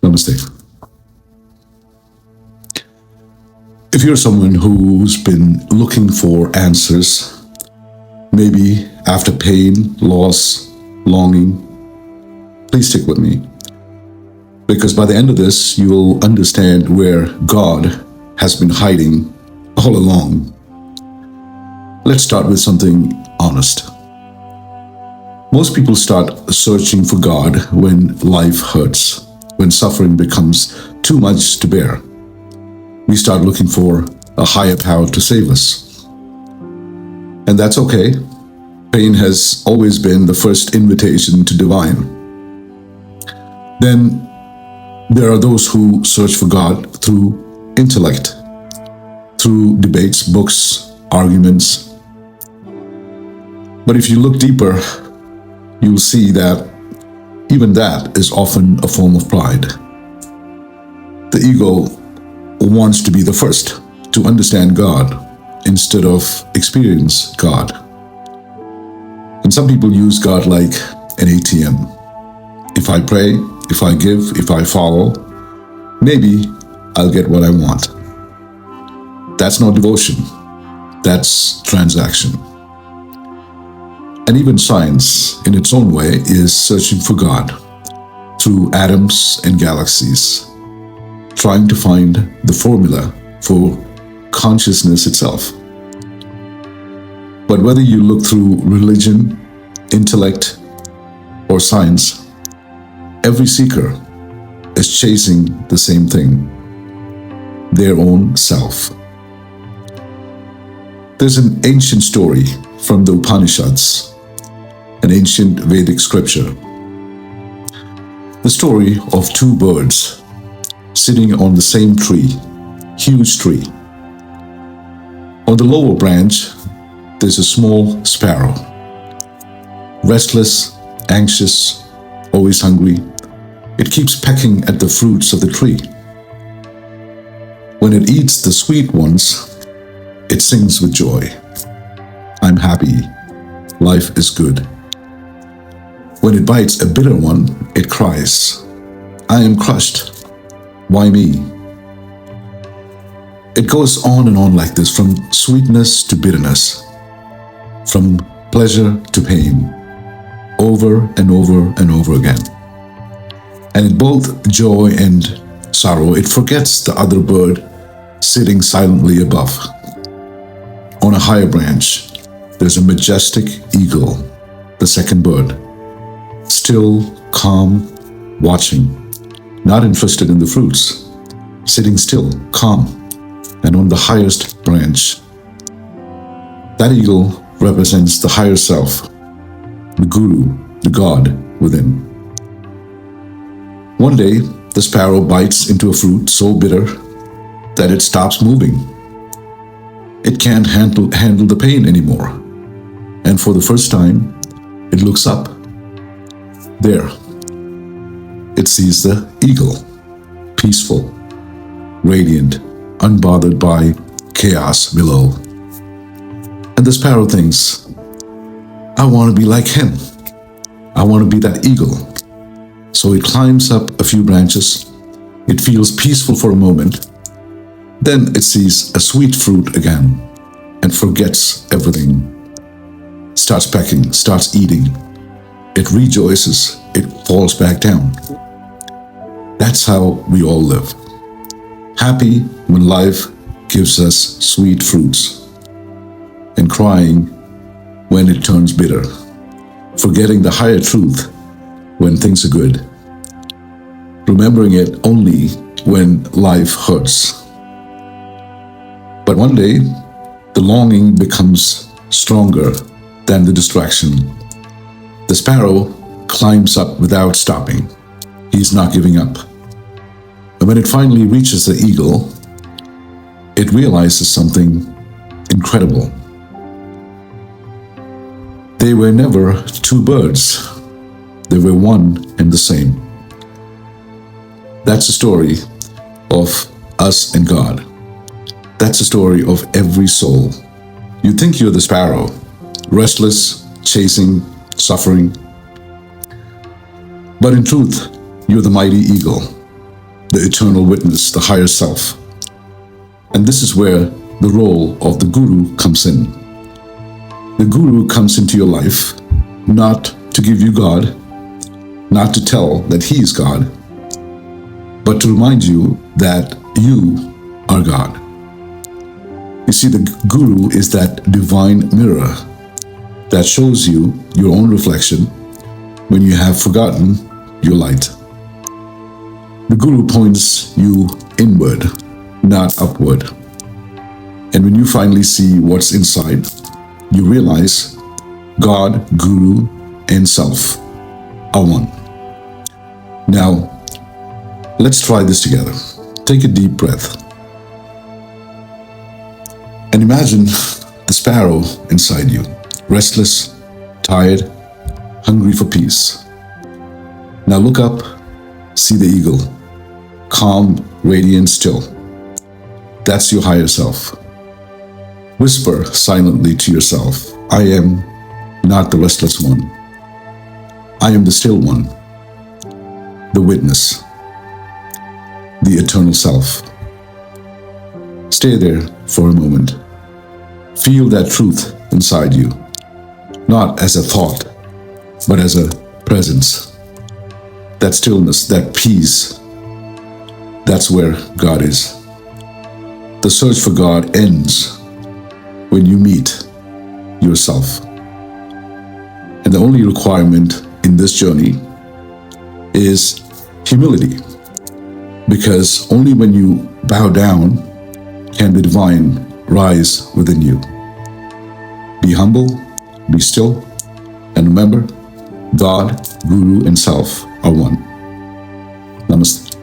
Namaste. If you're someone who's been looking for answers, maybe after pain, loss, longing, please stick with me. Because by the end of this, you will understand where God has been hiding all along. Let's start with something honest. Most people start searching for God when life hurts, when suffering becomes too much to bear. We start looking for a higher power to save us. And that's okay. Pain has always been the first invitation to divine. Then there are those who search for God through intellect, through debates, books, arguments. But if you look deeper, you'll see that even that is often a form of pride. The ego wants to be the first to understand God instead of experience God. And some people use God like an ATM. If I pray, if I give, if I follow, maybe I'll get what I want. That's not devotion. That's transaction. And even science, in its own way, is searching for God through atoms and galaxies, trying to find the formula for consciousness itself. But whether you look through religion, intellect, or science, every seeker is chasing the same thing, their own self. There's an ancient story from the Upanishads, an ancient Vedic scripture. The story of two birds sitting on the same tree, huge tree. On the lower branch, there's a small sparrow. Restless, anxious, always hungry, it keeps pecking at the fruits of the tree. When it eats the sweet ones, it sings with joy. I'm happy. Life is good. When it bites a bitter one, it cries, I am crushed. Why me? It goes on and on like this, from sweetness to bitterness, from pleasure to pain, over and over and over again. And in both joy and sorrow, it forgets the other bird sitting silently above. On a higher branch, there's a majestic eagle, the second bird, still, calm, watching, not interested in the fruits, sitting still, calm, and on the highest branch. That eagle represents the higher self, the guru, the God within. One day, the sparrow bites into a fruit so bitter that it stops moving. It can't handle the pain anymore. And for the first time, it looks up. There, it sees the eagle, peaceful, radiant, unbothered by chaos below. And the sparrow thinks, I want to be like him. I want to be that eagle. So it climbs up a few branches. It feels peaceful for a moment. Then it sees a sweet fruit again and forgets everything. Starts pecking, starts eating. It rejoices, it falls back down. That's how we all live. Happy when life gives us sweet fruits, and crying when it turns bitter, forgetting the higher truth when things are good, remembering it only when life hurts. But one day, the longing becomes stronger than the distraction. The sparrow climbs up without stopping. He's not giving up. And when it finally reaches the eagle, it realizes something incredible. They were never two birds. They were one and the same. That's the story of us and God. That's the story of every soul. You think you're the sparrow, restless, chasing, suffering. But in truth, you're the mighty eagle, the eternal witness, the higher self. And this is where the role of the guru comes in. The guru comes into your life not to give you God, not to tell that he is God, but to remind you that you are God. You see, the guru is that divine mirror that shows you your own reflection when you have forgotten your light. The guru points you inward, not upward. And when you finally see what's inside, you realize God, guru, and self are one. Now, let's try this together. Take a deep breath. And imagine the sparrow inside you, restless, tired, hungry for peace. Now look up, see the eagle, calm, radiant, still. That's your higher self. Whisper silently to yourself, I am not the restless one. I am the still one, the witness, the eternal self. Stay there for a moment. Feel that truth inside you, not as a thought, but as a presence. That stillness, that peace, that's where God is. The search for God ends when you meet yourself. And the only requirement in this journey is humility, because only when you bow down can the divine rise within you. Be humble, be still, and remember, God, Guru, and Self are one. Namaste.